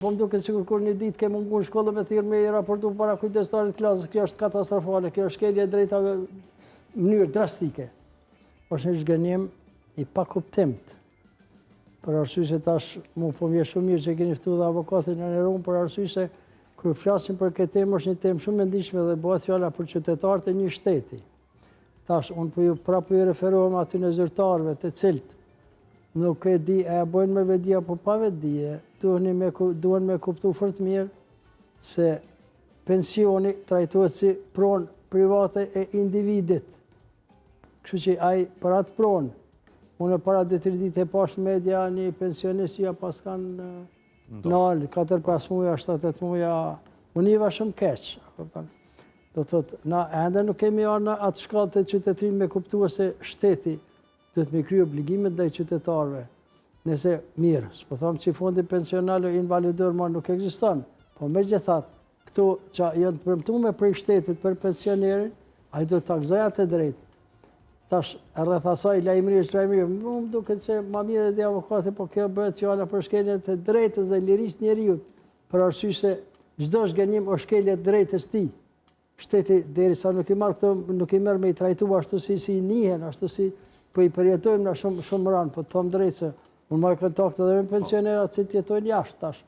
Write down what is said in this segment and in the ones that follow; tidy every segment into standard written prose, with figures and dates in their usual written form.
Po më duke sikur kur një ditë ke mungu në shkollë me thirrë me i raportu para kujdestarit klasës, kjo është katastrofale, kjo është shkelje drejtave në mënyrë drastike. Është një zhgënjim i pakuptimt. Për arsye se tash mu po vjen shumë mirë që keni ftuar dhe avokatin në Nerum, për arsye se kur flasim për këtë temë është një temë shumë e ndihshme dhe bëhet fjala për qytetarët e një shteti. Tash unë prapë ju referohem aty në zyrtarëve të cilët nuk e di, e bojnë me vedi apo pa vedi, duhen me kuptu fort mirë se pensioni trajtohet si pronë private e individit. Kështu që ai për atë pronë, unë para 2-3 ditë e pash në media një pensionist ja pas kanë nalë 4-5 muja, 7-8 muja, unë iva shumë keq. Do thotë, na ende nuk kemi arë në atë shkallë të qytetërin me kuptua se shteti do të me kry obligimet dhe i qytetarve. Nëse mirë, s'po thamë që fondi pensional o invalidor ma nuk ekziston, po me gjithat, këto që janë të premtume për i shtetit për pensionerin, a i do të takzoj atë drejt. Tash, rreth asaj lajmëri, më duket që ma mire dhe avokati, po kjo bëhet fjala për shkeljet të drejtës dhe lirisë njeriut, për arsye se çdo zhgënjim o shkeljet drejtës ti. Shteti derisa nuk i marr këto, nuk i merr me i trajtu ashtu si i njihen, ashtu si po i përjetojmë na shumë ranë, po të thëmë drejtë se unë marr kontakt edhe me pensionerat që jetojnë jashtë tash.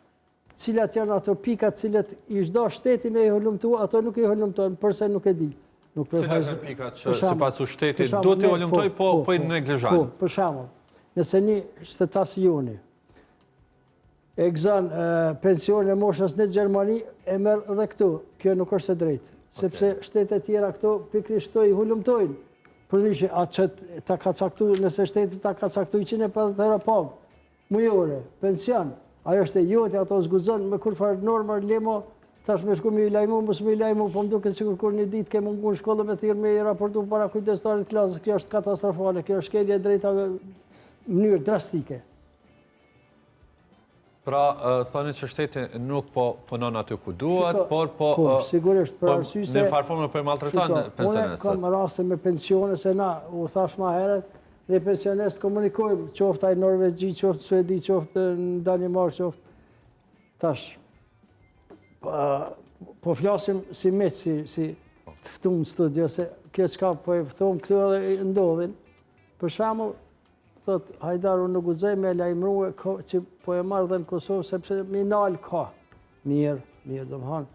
Cilat janë ato pikat cilat i çdo shteti me i hulumtu, ato nuk i hulumtojnë, përse nuk e di. Cilat janë pikat që sipas shtetit do t'i hulumtoj, po i neglizhon? Po, për shembull, nëse një shtetas joni e gëzon pensionin e moshës në Gjermani, e merr edhe këtu. Kjo nuk është e drejtë, sepse shtetet tjera këto pikërisht i hulumtojnë. Përndryshe, atë që ta ka caktu, nëse shtetit ta ka caktu 150 euro pagë, mujore, pension, ajo është e jote, ato zgudzon, me kur farë normër lemo, tash me shku me i lajmu, mësë me i lajmu, po më duke sikur kur një ditë ke mungu në shkollë me thirrë me i raportu para kujdestarit klasës, kjo është katastrofale, kjo është shkelje drejtave në mënyrë drastike. Pra, thoni që shteti nuk po punon aty ku duhet, por sigurisht, për arsye se në farformë për maltreton pensionistët. Unë kam raste me pensione se na, u thash ma heret, ne pensionistë komunikojmë, qoftë ai Norvegji, qoftë Suedi, qoftë në Danimark, qoftë tash. Po flasim si miq, si të ftuar në studio, se kjo çka po e thon këtu edhe ndodhin. Për shembull, thot, hajdar, unë nuk guxoj me lajmërue që po e marrë dhe në Kosovë, sepse minal ka. Mirë, do më hanë.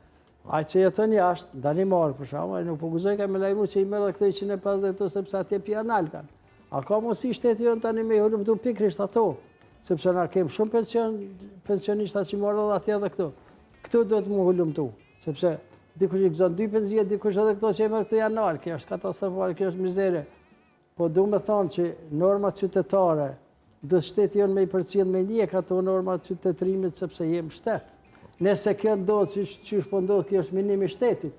Ai që jeton jashtë, Danimark për shembull, ai nuk po guxoj ka me lajmëru që i merr këto 150 sepse atje pjanal kanë. A ka mundësi shteti jon tani me hulumtu pikërisht ato, sepse na kem shumë pensionista që marrë edhe atje edhe këto. Këto do të më hulumtu, sepse dikush i gëzon 2 penzie, dikush edhe këto që i merr këto janar, kjo është katastrofale, kjo është mizere. Po du me thonë që normat qytetare, do shteti jonë me i përcjell me ndjek ato normat qytetërimit sepse jem shtet. Nëse kjo ndodhë, që është po ndodhë, kjo është minimi shtetit.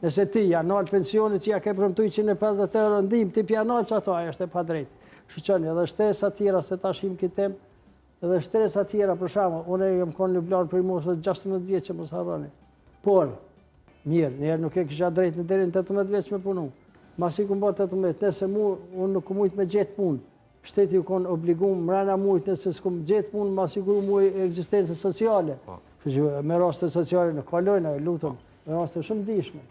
Nëse ti janar pensionit që ja ke premtuar 150 euro ndihmë, ti pjanar që ato, ajo është e padrejtë. Shqyqoni, edhe shteresa tjera, se ta shim kitem, edhe shteresa tjera, për shembull, unë jam konë në Lublan për mosës 16 vjeç që mos harroni. Por, mirë, njerë nuk e kisha drejtë në deri në 18 vjeç me punu. Masi ku mba 18, nëse unë nuk mujtë me gjetë punë, shteti ju konë obligum mrena mujtë, nëse s'ku më gjetë punë, ma siguru mujtë ekzistencë sociale. Me raste sociale në kalojnë, lutëm, me raste shumë dishme.